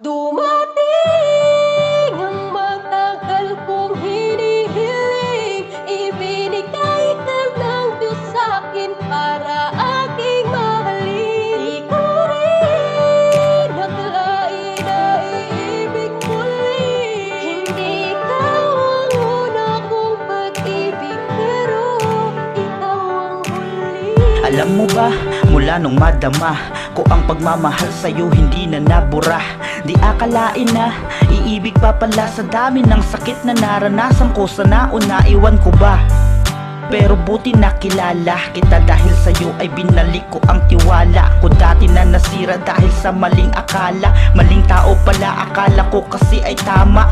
Dumating ang matagal kong hinihiling, ibinigay ka ng Diyos sa'kin para aking mahalin. Di ko rin akalain na iibig muli. Hindi ikaw ang una kong pag-ibig, pero ikaw ang huli. Alam mo ba, mula nung madama ko ang pagmamahal sa'yo hindi na nabura. Di akalain na iibig pa pala sa dami ng sakit na naranasan ko sa nauna, iwan ko ba? Pero buti nakilala kita dahil sa'yo ay binalik ko ang tiwala ko dati na nasira dahil sa maling akala. Maling tao pala akala ko kasi ay tama.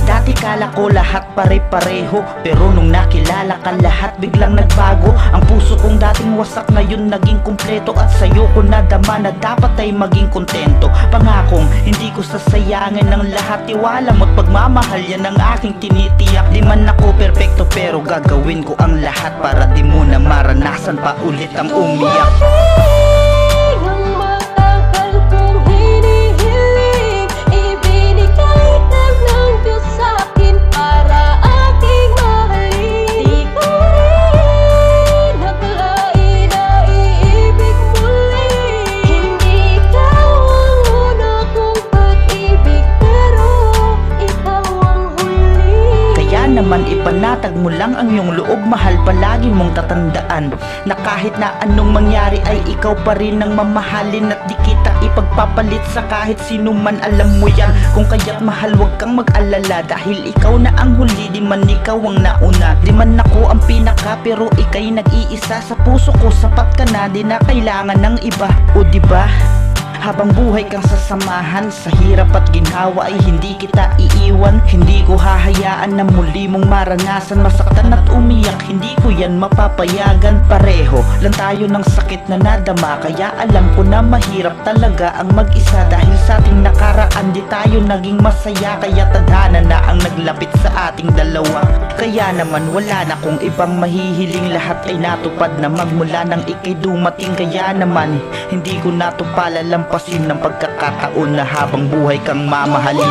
Dati kala ko lahat pare-pareho, pero nung nakilala ka lahat biglang nagbago. Ang puso kong dating wasak ngayon naging kumpleto, at sa'yo ko nadama na dapat ay maging kontento. Pangakong hindi ko sasayangin ng lahat, tiwala mo't pagmamahal yan ang aking tinitiyak. Di man ako perpekto pero gagawin ko ang lahat para di mo na maranasan pa ulit ang umiyak. Dumating ang matagal kong hinihiling, ibinigay ka ng Diyos sa'kin para aking mahalin. Di ko rin akalain na iibig muli. Hindi ikaw ang una kong pag-ibig, pero ikaw ang huli. Kaya naman ipanatag mo lang ang iyong loob, mahal, palagi mong tatandaan na kahit na anong mangyari ay ikaw pa rin ang mamahalin, at di kita ipagpapalit sa kahit sino man. Alam mo yan, kung kaya't mahal wag kang mag-alala, dahil ikaw na ang huli, di man ikaw ang nauna. Di man ako ang pinaka pero ika'y nag-iisa sa puso ko, sapat ka na, di na kailangan ng iba. O diba? Habang buhay kang sasamahan, sa hirap at ginhawa ay hindi kita iiwan. Hindi ko hahayaan na muli mong maranasan masaktan at umiyak, hindi ko yan mapapayagan. Pareho lang tayo ng sakit na nadama, kaya alam ko na mahirap talaga ang mag-isa. Dahil sa ating nakaraan di tayo naging masaya, kaya tadhana na ang naglapit sa ating dalawa. Kaya naman wala na kong ibang mahihiling, lahat ay natupad na magmula nang ika'y dumating. Kaya naman hindi ko na to palalampasin ng pagkakataon na habang buhay kang mamahalin.